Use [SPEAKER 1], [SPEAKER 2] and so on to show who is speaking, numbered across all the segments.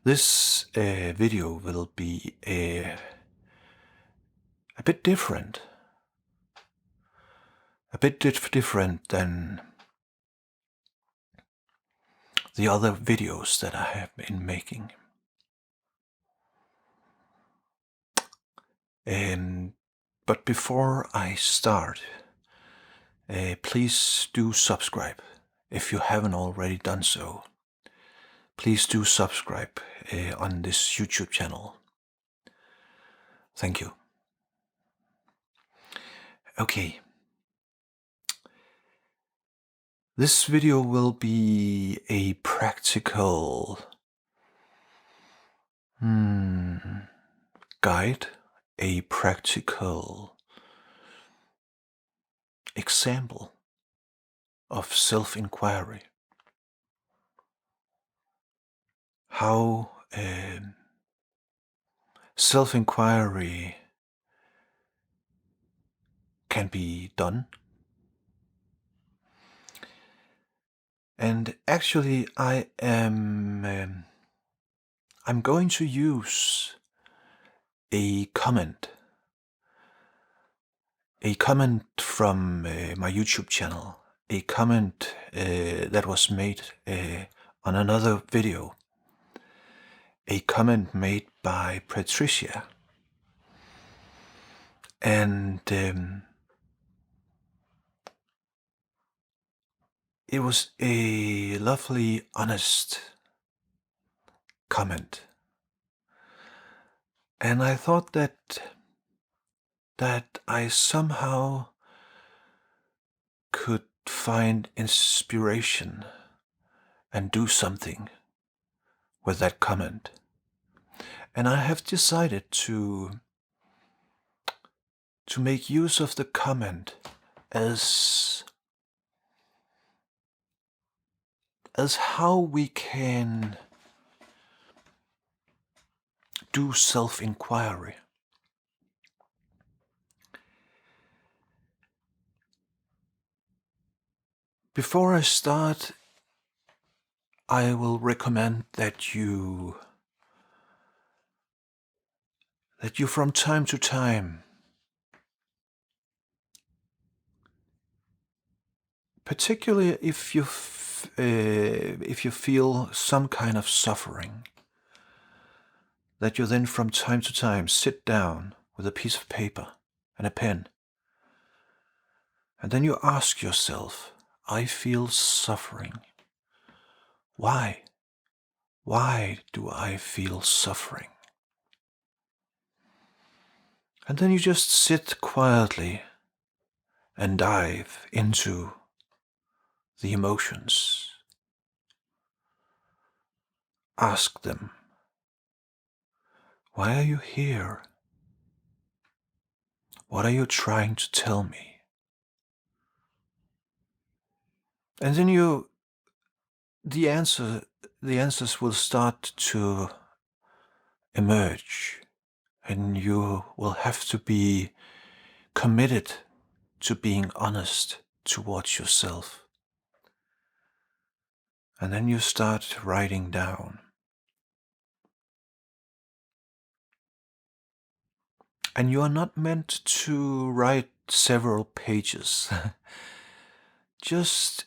[SPEAKER 1] This video will be a bit different. A bit different than the other videos that I have been making. But before I start, please do subscribe if you haven't already done so. Please do subscribe on this YouTube channel. Thank you. Okay. This video will be a practical guide, a practical example of self-inquiry. How self-inquiry can be done. And actually I'm going to use a comment from my YouTube channel, a comment that was made on another video, a comment made by Patricia. And it was a lovely, honest comment. And I thought that I somehow could find inspiration and do something with that comment. And I have decided to make use of the comment as how we can do self-inquiry. Before I start, I will recommend that you from time to time, particularly if you feel some kind of suffering, that you then from time to time sit down with a piece of paper and a pen, and then you ask yourself, I feel suffering. Why? Why do I feel suffering? And then you just sit quietly and dive into the emotions. Ask them, why are you here? What are you trying to tell me? And then the answers will start to emerge, and you will have to be committed to being honest towards yourself. And then you start writing down. And you are not meant to write several pages, just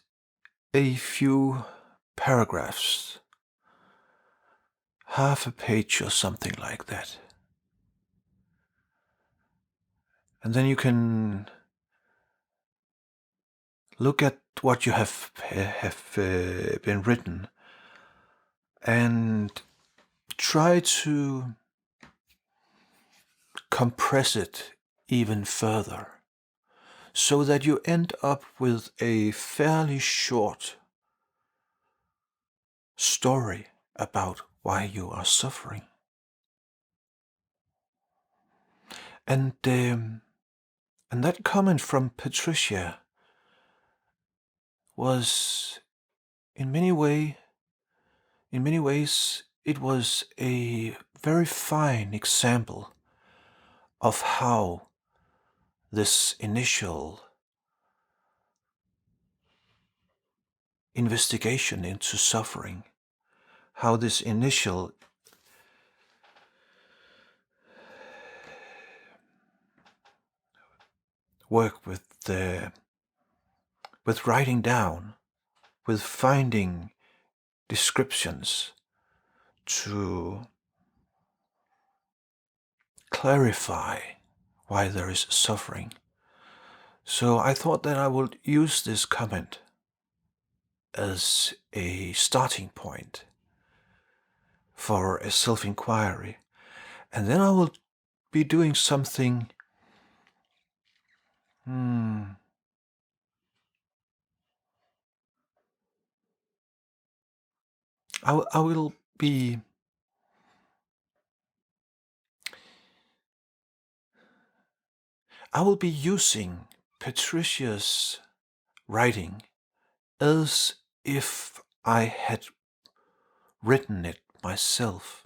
[SPEAKER 1] a few paragraphs, half a page or something like that. And then you can look at what you have been written and try to compress it even further, so that you end up with a fairly short story about why you are suffering. And that comment from Patricia was in many ways it was a very fine example of how this initial investigation into suffering, how this initial work with writing down, with finding descriptions to clarify why there is suffering. So I thought that I would use this comment as a starting point for a self-inquiry. And then I will be doing something I will be using Patricia's writing as if I had written it myself.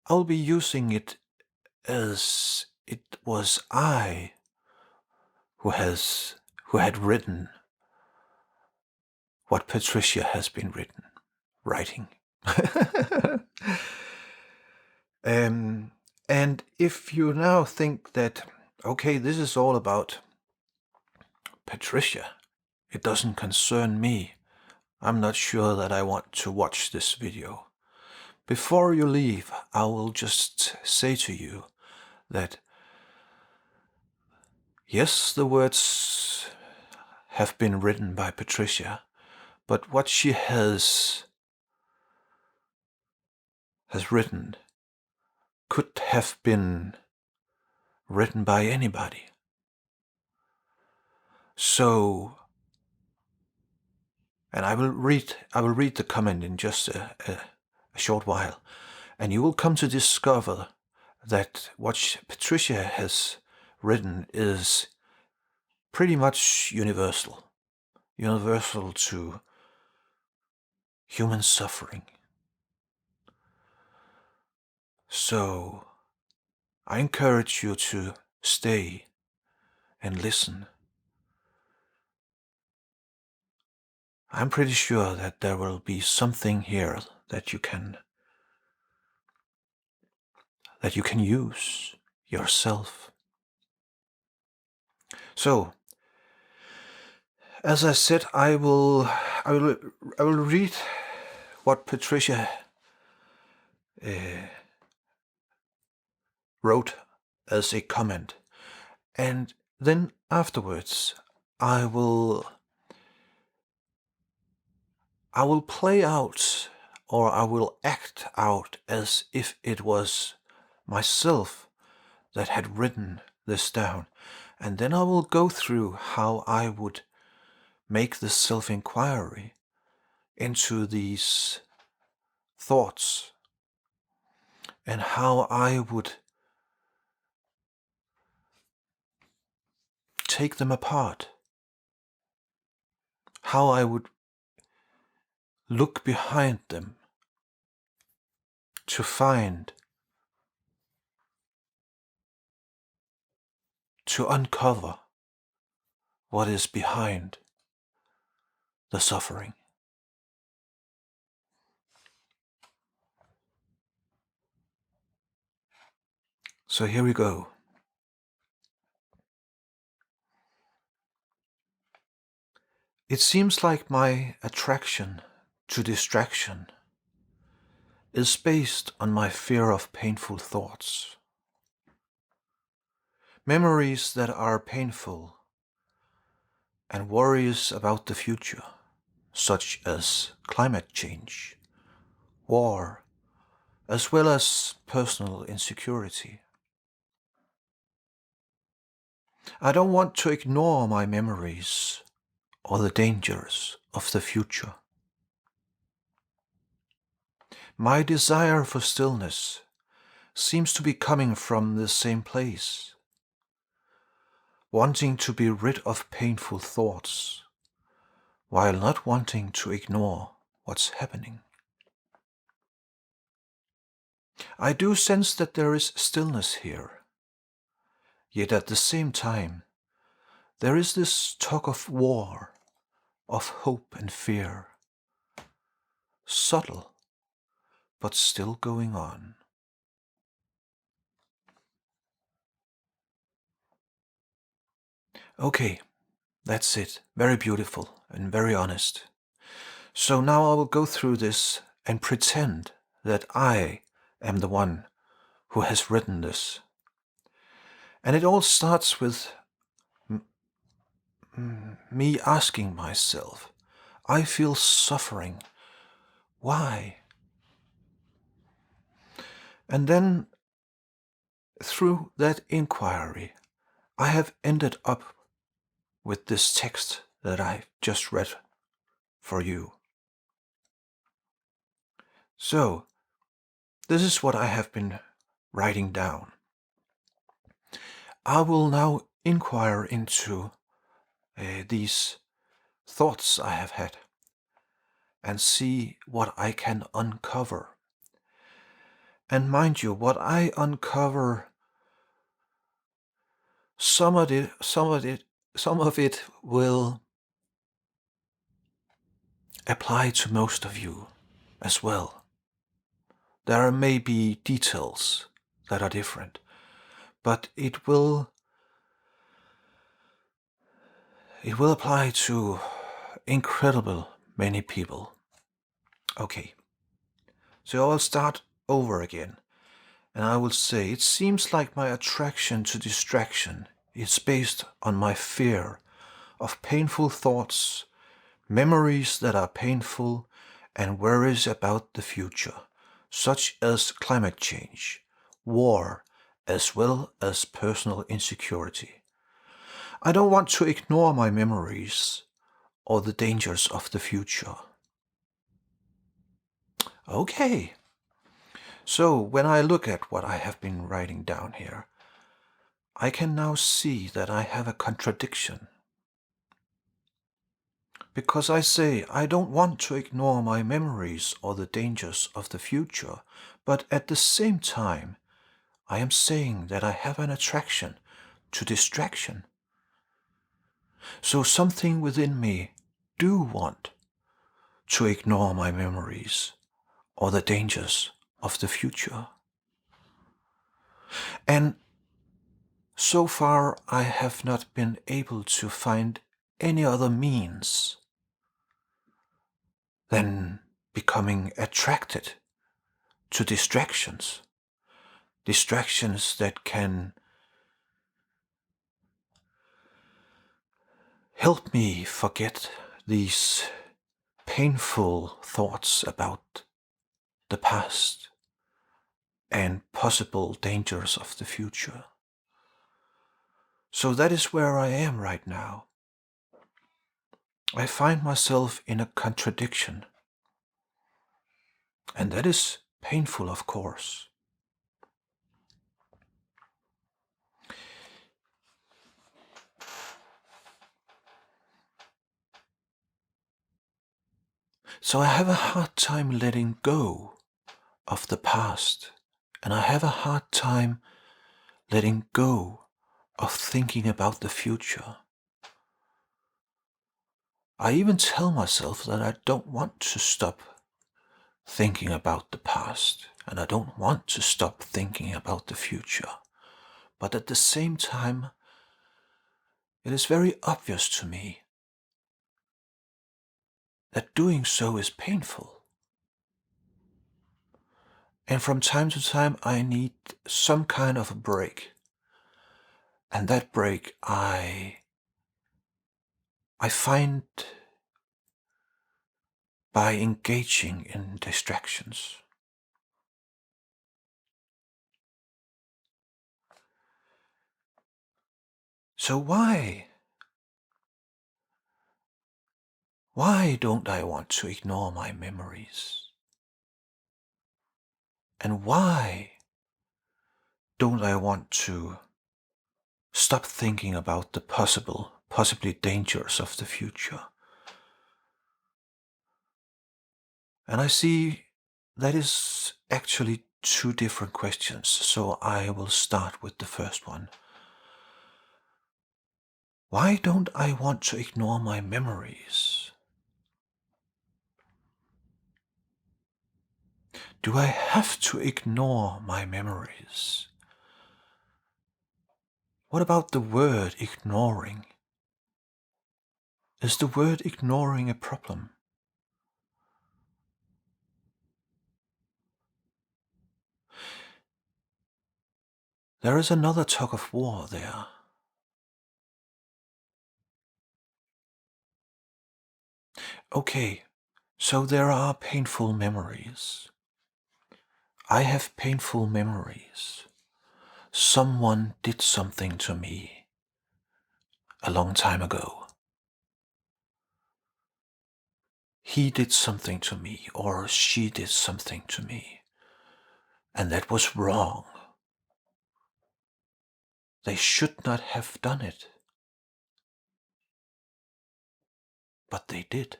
[SPEAKER 1] I'll be using it as it was I who had written what Patricia has been writing. And if you now think that, okay, this is all about Patricia, it doesn't concern me, I'm not sure that I want to watch this video. Before you leave, I will just say to you that yes, the words have been written by Patricia, but what she has written could have been written by anybody. So, and I will read the comment in just a short while, and you will come to discover that what Patricia has written is pretty much universal to human suffering. So, I encourage you to stay and listen. I'm pretty sure that there will be something here that you can use yourself. So, as I said, I will read what Patricia wrote as a comment, and then afterwards I will play out, or I will act out as if it was myself that had written this down, and then I will go through how I would make the self-inquiry into these thoughts, and how I would take them apart, how I would look behind them to uncover what is behind the suffering. So here we go. It seems like my attraction to distraction is based on my fear of painful thoughts. Memories that are painful and worries about the future, such as climate change, war, as well as personal insecurity. I don't want to ignore my memories or the dangers of the future. My desire for stillness seems to be coming from the same place, wanting to be rid of painful thoughts, while not wanting to ignore what's happening. I do sense that there is stillness here, yet at the same time, there is this tug of war, of hope and fear, subtle, but still going on. Okay, that's it. Very beautiful and very honest. So now I will go through this and pretend that I am the one who has written this. And it all starts with me asking myself, I feel suffering. Why? And then through that inquiry, I have ended up with this text that I just read for you. So, this is what I have been writing down. I will now inquire into these thoughts I have had and see what I can uncover. And mind you, what I uncover, some of it will apply to most of you as well. There may be details that are different, but it will apply to incredible many people. Okay, so I'll start over again, and I will say it seems like my attraction to distraction is based on my fear of painful thoughts, memories that are painful, and worries about the future, such as climate change, war, as well as personal insecurity. I don't want to ignore my memories or the dangers of the future. Okay, so when I look at what I have been writing down here, I can now see that I have a contradiction. Because I say I don't want to ignore my memories or the dangers of the future, but at the same time, I am saying that I have an attraction to distraction. So something within me do want to ignore my memories or the dangers of the future. And so far I have not been able to find any other means than becoming attracted to distractions. Distractions that can help me forget these painful thoughts about the past and possible dangers of the future. So that is where I am right now. I find myself in a contradiction. And that is painful, of course. So I have a hard time letting go of the past. And I have a hard time letting go of thinking about the future. I even tell myself that I don't want to stop thinking about the past, and I don't want to stop thinking about the future. But at the same time, it is very obvious to me that doing so is painful. And from time to time, I need some kind of a break. And that break I find by engaging in distractions. So why? Why don't I want to ignore my memories? And why don't I want to stop thinking about the possibly dangers of the future? And I see that is actually two different questions, so I will start with the first one. Why don't I want to ignore my memories? Do I have to ignore my memories? What about the word ignoring? Is the word ignoring a problem? There is another tug of war there. Okay, so there are painful memories. I have painful memories. Someone did something to me a long time ago. He did something to me, or she did something to me, and that was wrong. They should not have done it, but they did.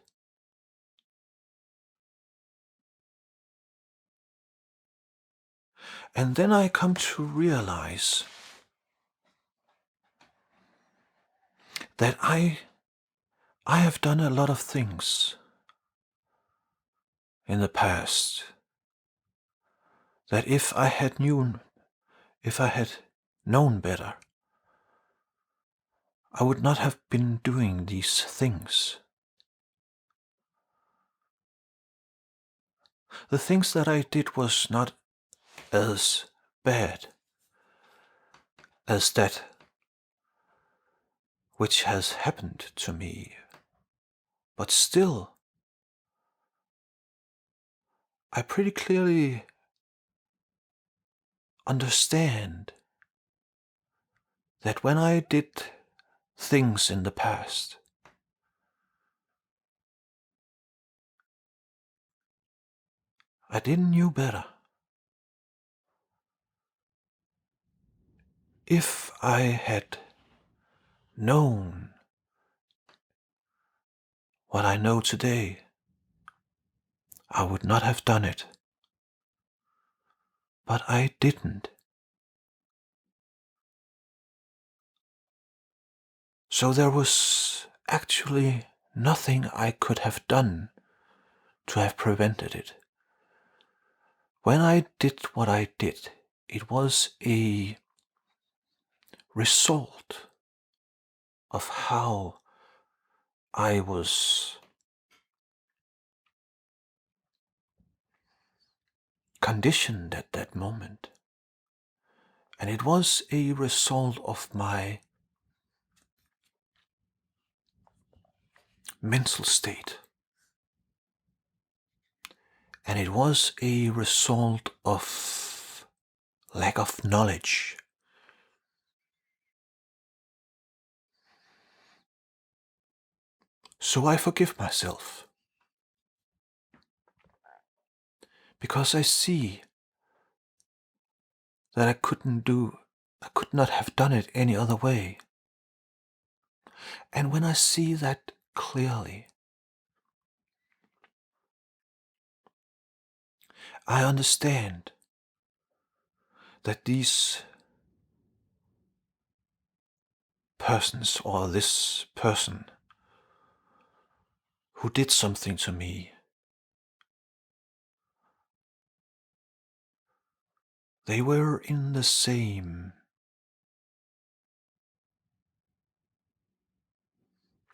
[SPEAKER 1] And then I come to realize that I have done a lot of things in the past that if I had known better, I would not have been doing these things. The things that I did was not as bad as that which has happened to me. But still, I pretty clearly understand that when I did things in the past, I didn't know better. If I had known what I know today, I would not have done it. But I didn't. So there was actually nothing I could have done to have prevented it. When I did what I did, it was a result of how I was conditioned at that moment. And it was a result of my mental state. And it was a result of lack of knowledge. So I forgive myself. Because I see that I could not have done it any other way. And when I see that clearly, I understand that these persons or this person who did something to me, they were in the same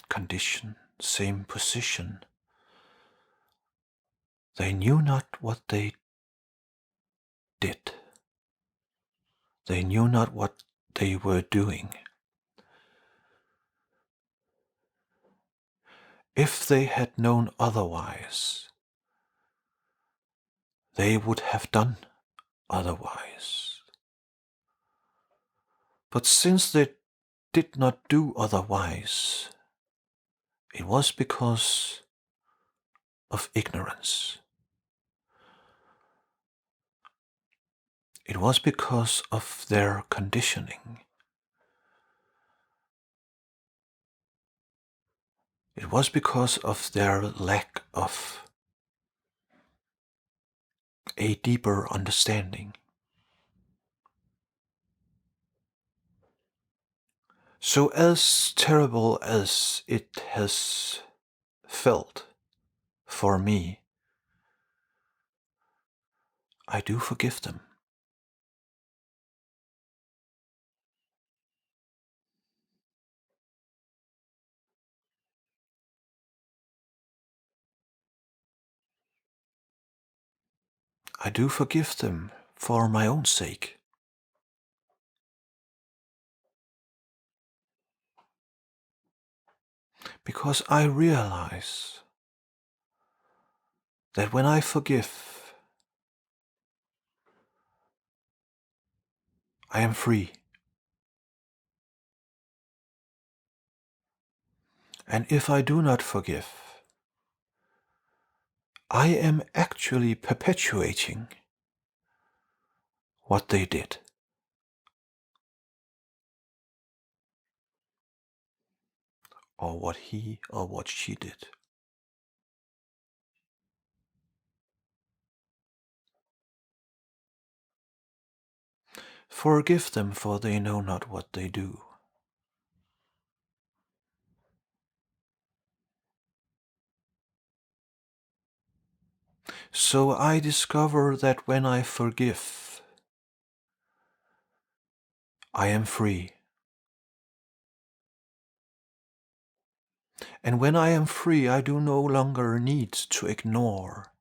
[SPEAKER 1] condition, same position. They knew not what they did. They knew not what they were doing. If they had known otherwise, they would have done otherwise. But since they did not do otherwise, it was because of ignorance. It was because of their conditioning. It was because of their lack of a deeper understanding. So, as terrible as it has felt for me, I do forgive them. I do forgive them for my own sake. Because I realize that when I forgive, I am free. And if I do not forgive, I am actually perpetuating what they did. Or what he or what she did. Forgive them, for they know not what they do. So I discover that when I forgive, I am free. And when I am free, I do no longer need to ignore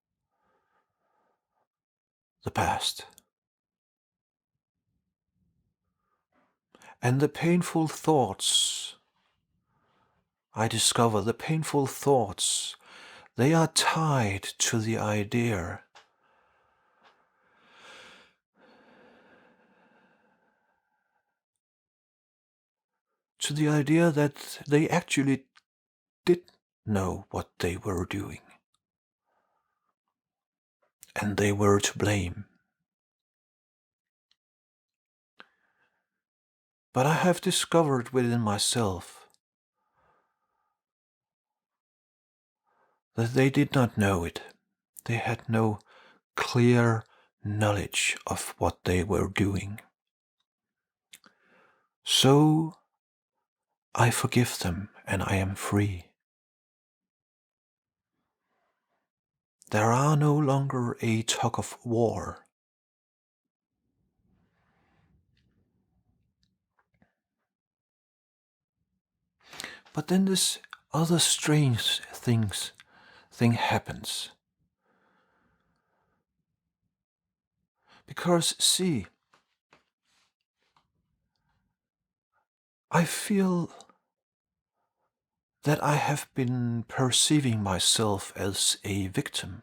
[SPEAKER 1] the past. And the painful thoughts, I discover the painful thoughts, they are tied to the idea that they actually did know what they were doing. And they were to blame. But I have discovered within myself that they did not know it. They had no clear knowledge of what they were doing. So I forgive them and I am free. There are no longer a tug of war. But then this other strange thing happens. Because see, I feel that I have been perceiving myself as a victim.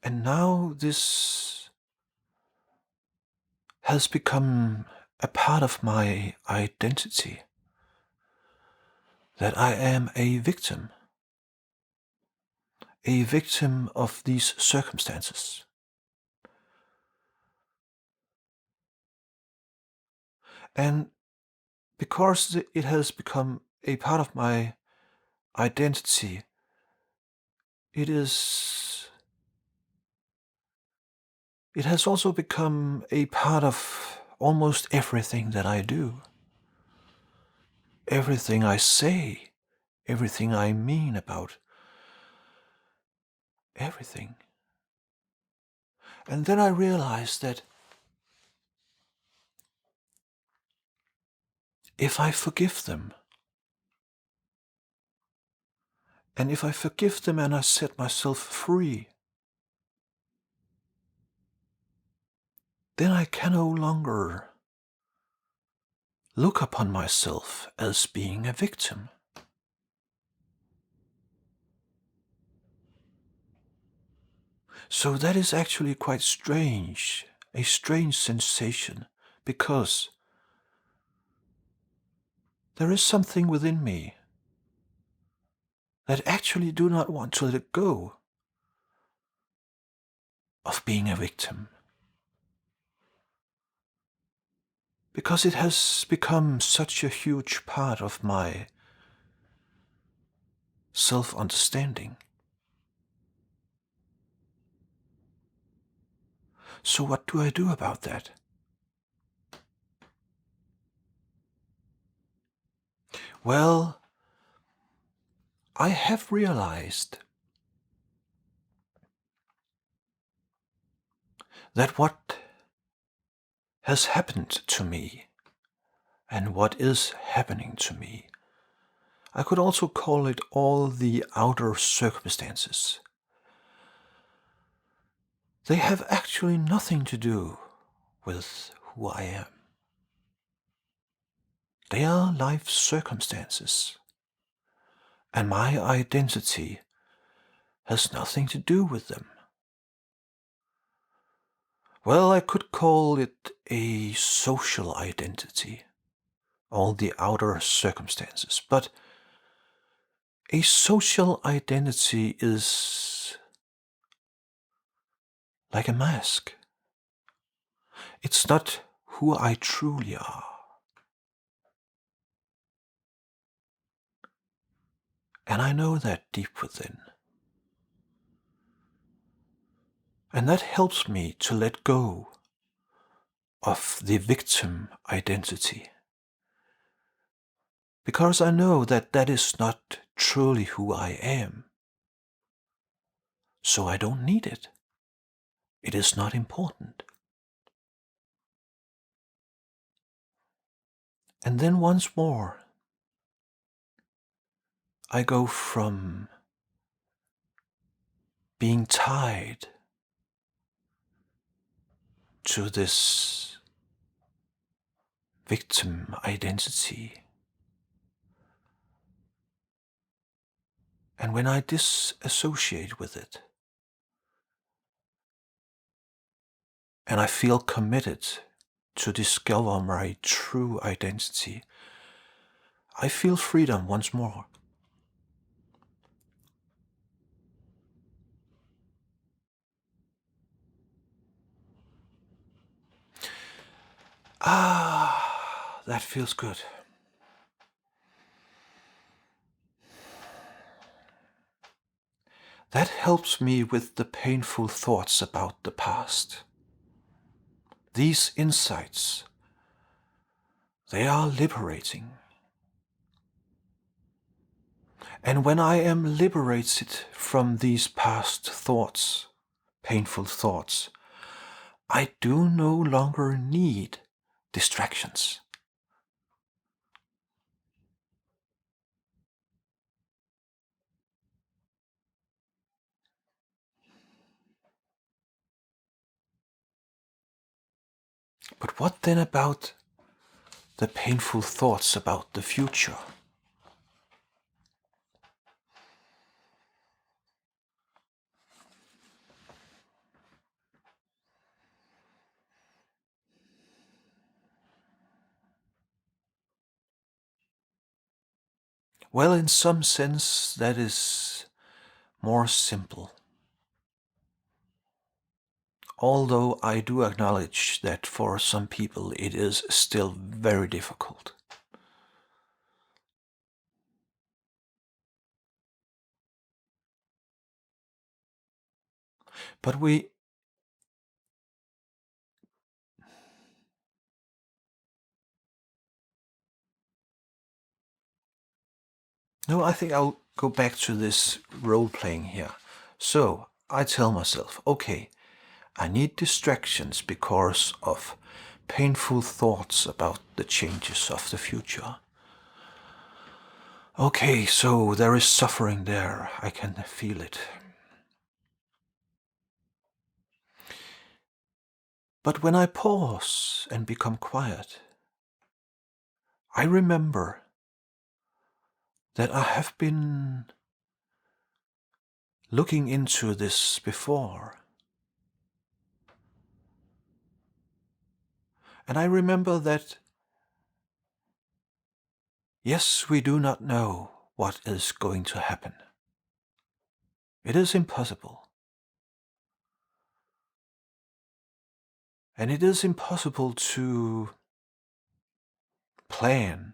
[SPEAKER 1] And now this has become a part of my identity, that I am a victim of these circumstances. And because it has become a part of my identity, it has also become a part of almost everything that I do. Everything I say, everything I mean about everything. And then I realized that if I forgive them, and if I forgive them and I set myself free, then I can no longer look upon myself as being a victim. So that is actually quite strange, a strange sensation, because there is something within me that actually do not want to let go of being a victim. Because it has become such a huge part of my self-understanding. So what do I do about that? Well, I have realized that what has happened to me and what is happening to me I could also call it all the outer circumstances. They have actually nothing to do with who I am. They are life circumstances, and my identity has nothing to do with them. Well, I could call it a social identity, all the outer circumstances, but a social identity is like a mask. It's not who I truly are. And I know that deep within. And that helps me to let go of the victim identity. Because I know that that is not truly who I am. So I don't need it. It is not important. And then once more, I go from being tied to this victim identity. And when I disassociate with it, and I feel committed to discover my true identity, I feel freedom once more. Ah, that feels good. That helps me with the painful thoughts about the past. These insights, they are liberating. And when I am liberated from these past thoughts, painful thoughts, I do no longer need distractions. But what then about the painful thoughts about the future? Well, in some sense, that is more simple. Although I do acknowledge that for some people it is still very difficult. But no, I think I'll go back to this role playing here. So I tell myself, okay, I need distractions because of painful thoughts about the changes of the future. Okay, so there is suffering there. I can feel it. But when I pause and become quiet, I remember that I have been looking into this before. And I remember that, yes, we do not know what is going to happen. It is impossible. And it is impossible to plan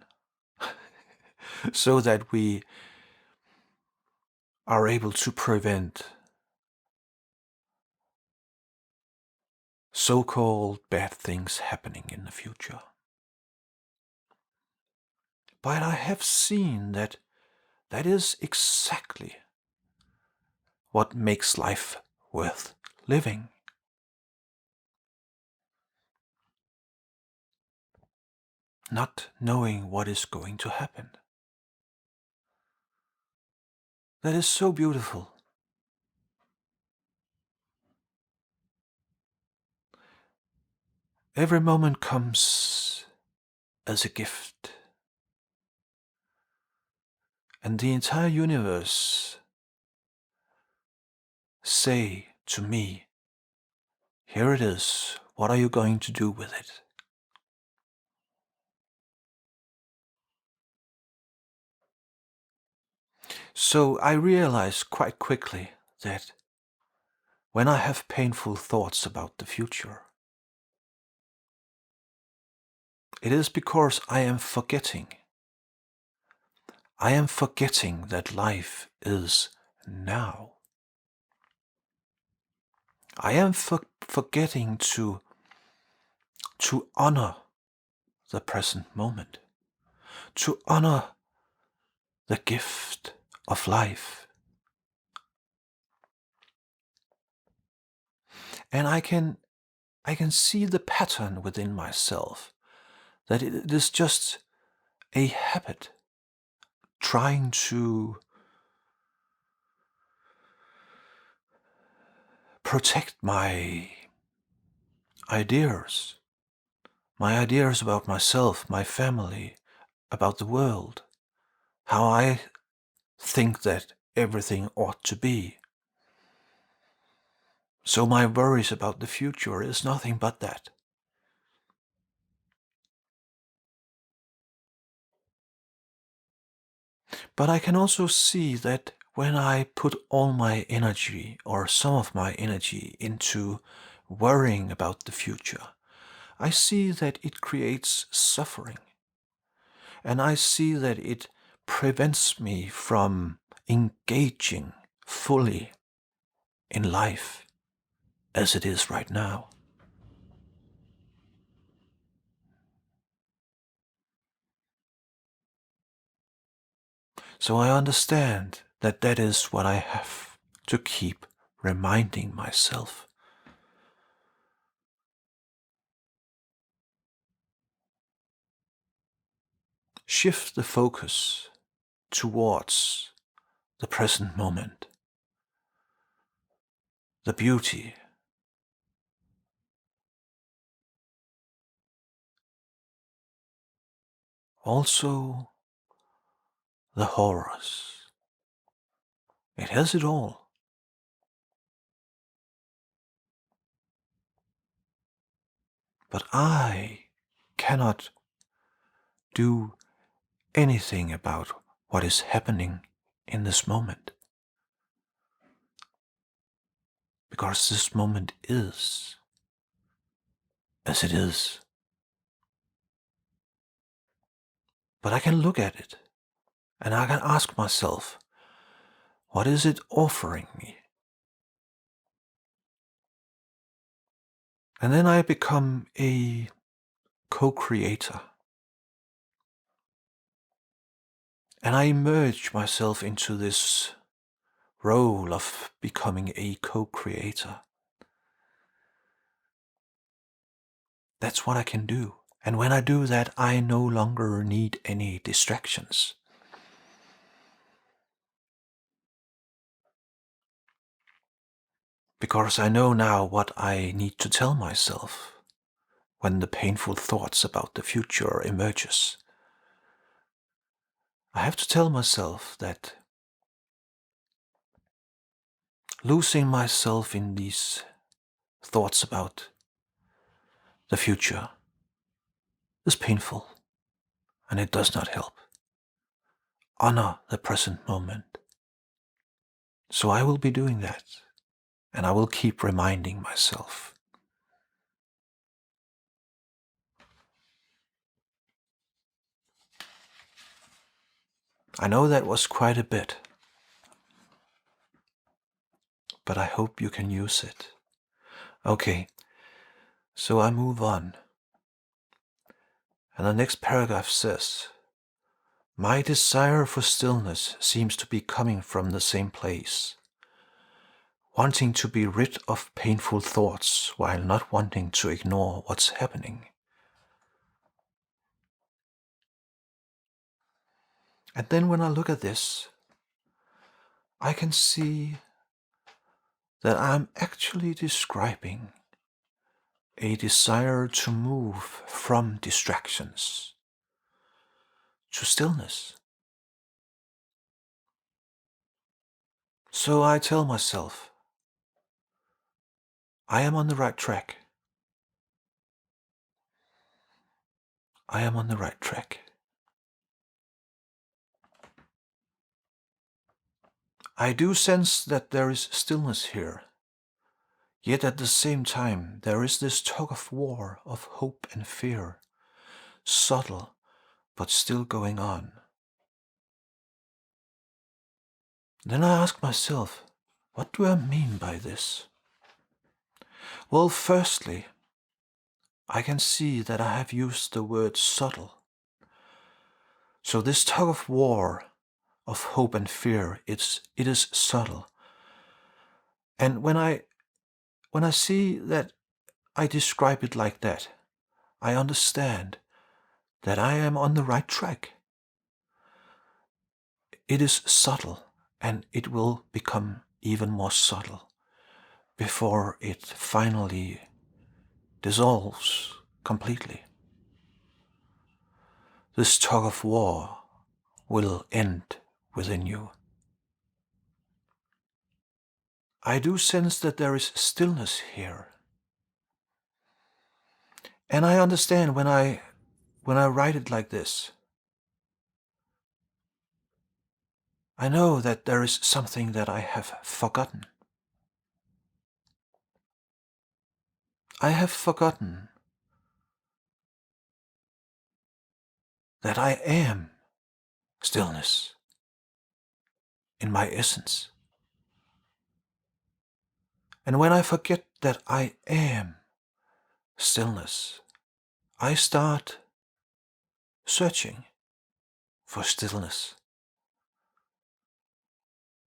[SPEAKER 1] so that we are able to prevent so-called bad things happening in the future. But I have seen that that is exactly what makes life worth living. Not knowing what is going to happen. That is so beautiful. Every moment comes as a gift. And the entire universe say to me, here it is, what are you going to do with it? So I realized quite quickly that when I have painful thoughts about the future, it is because I am forgetting. I am forgetting that life is now. I am forgetting to honor the present moment, to honor the gift of life. And I can see the pattern within myself, that it is just a habit trying to protect ideas, my ideas about myself, my family, about the world, how I think that everything ought to be. So my worries about the future is nothing but that. But I can also see that when I put all my energy or some of my energy into worrying about the future, I see that it creates suffering. And I see that it prevents me from engaging fully in life as it is right now. So I understand that that is what I have to keep reminding myself. Shift the focus towards the present moment, the beauty, also the horrors. It has it all. But I cannot do anything about what is happening in this moment. Because this moment is as it is. But I can look at it and I can ask myself, what is it offering me? And then I become a co-creator. And I immerse myself into this role of becoming a co-creator. That's what I can do. And when I do that, I no longer need any distractions. Because I know now what I need to tell myself when the painful thoughts about the future emerges. I have to tell myself that losing myself in these thoughts about the future is painful and it does not help. Honor the present moment. So I will be doing that, and I will keep reminding myself. I know that was quite a bit, but I hope you can use it. Okay, so I move on. And the next paragraph says, my desire for stillness seems to be coming from the same place. Wanting to be rid of painful thoughts while not wanting to ignore what's happening. And then when I look at this, I can see that I'm actually describing a desire to move from distractions to stillness. So I tell myself, I am on the right track. I am on the right track. I do sense that there is stillness here. Yet at the same time, there is this tug of war of hope and fear, subtle but still going on. Then I ask myself, what do I mean by this? Well, firstly, I can see that I have used the word subtle. So this tug of war of hope and fear, it is subtle. And when I see that I describe it like that, I understand that I am on the right track. It is subtle, and it will become even more subtle before it finally dissolves completely. This tug of war will end within you. I do sense that there is stillness here. And I understand when I write it like this, I know that there is something that I have forgotten. I have forgotten that I am stillness in my essence. And when I forget that I am stillness, I start searching for stillness.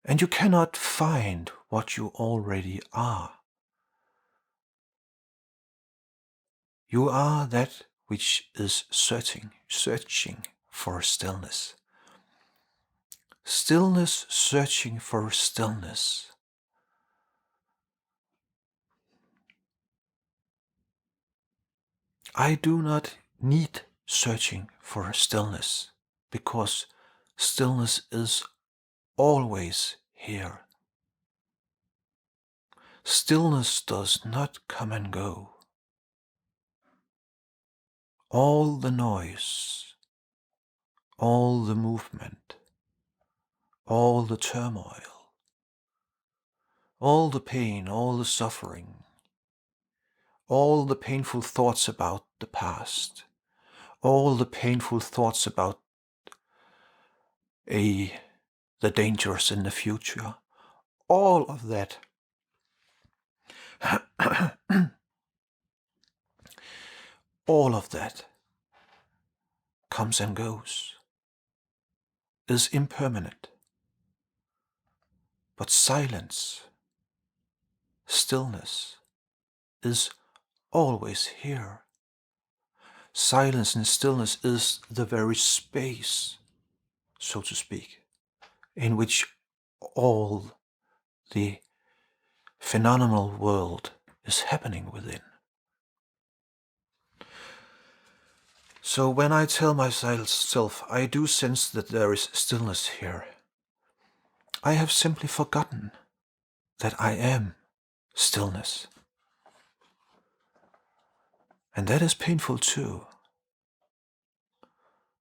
[SPEAKER 1] And you cannot find what you already are. You are that which is searching for stillness. Stillness searching for stillness. I do not need searching for stillness, because stillness is always here. Stillness does not come and go. All the noise, all the movement, all the turmoil, all the pain, all the suffering, all the painful thoughts about the past, all the painful thoughts about the dangers in the future, all of that all of that comes and goes, is impermanent. But silence, stillness, is always here. Silence and stillness is the very space, so to speak, in which all the phenomenal world is happening within. So when I tell myself I do sense that there is stillness here, I have simply forgotten that I am stillness. And that is painful too.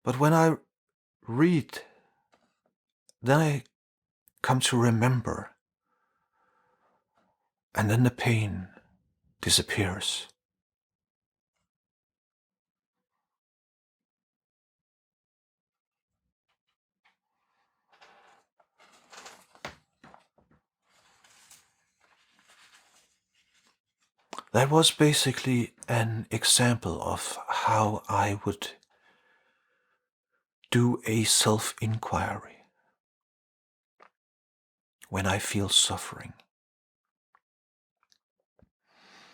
[SPEAKER 1] But when I read, then I come to remember, and then the pain disappears. That was basically an example of how I would do a self-inquiry when I feel suffering.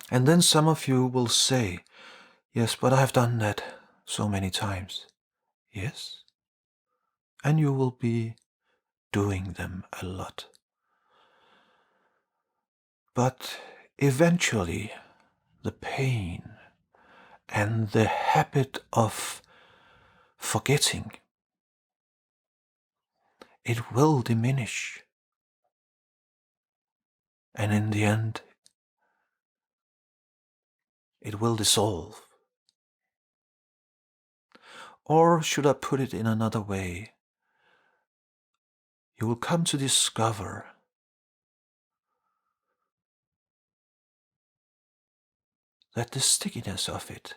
[SPEAKER 1] And then some of you will say, yes, but I've done that so many times. Yes? And you will be doing them a lot. But eventually, the pain and the habit of forgetting, it will diminish. And in the end, it will dissolve. Or should I put it in another way? You will come to discover that the stickiness of it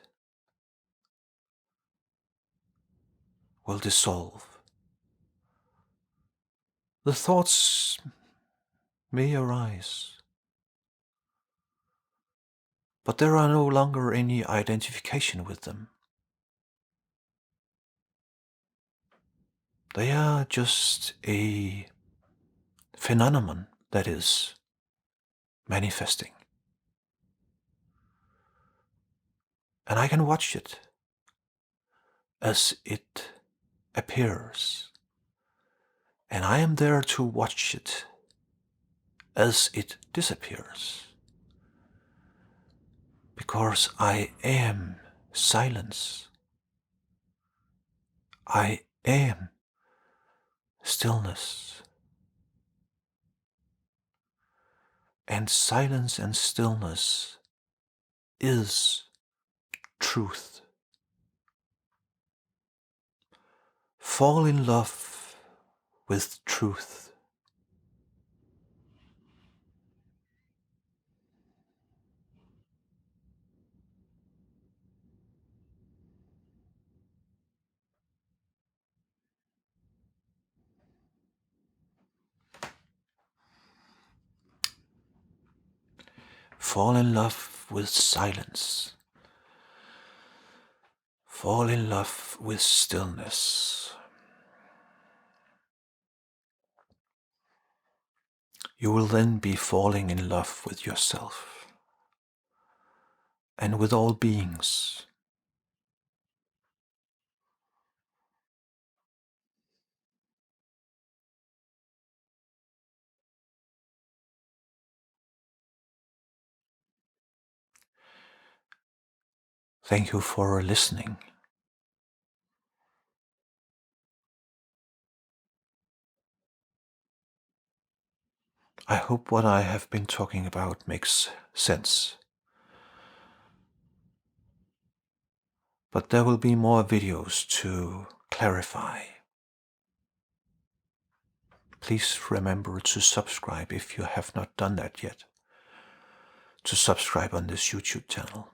[SPEAKER 1] will dissolve. The thoughts may arise, but there are no longer any identification with them. They are just a phenomenon that is manifesting. And I can watch it as it appears. And I am there to watch it as it disappears. Because I am silence. I am stillness. And silence and stillness is truth. Fall in love with truth. Fall in love with silence. Fall in love with stillness. You will then be falling in love with yourself and with all beings. Thank you for listening. I hope what I have been talking about makes sense. But there will be more videos to clarify. Please remember to subscribe if you have not done that yet. To subscribe on this YouTube channel.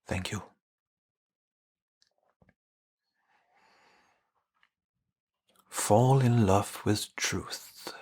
[SPEAKER 1] Thank you. Fall in love with truth.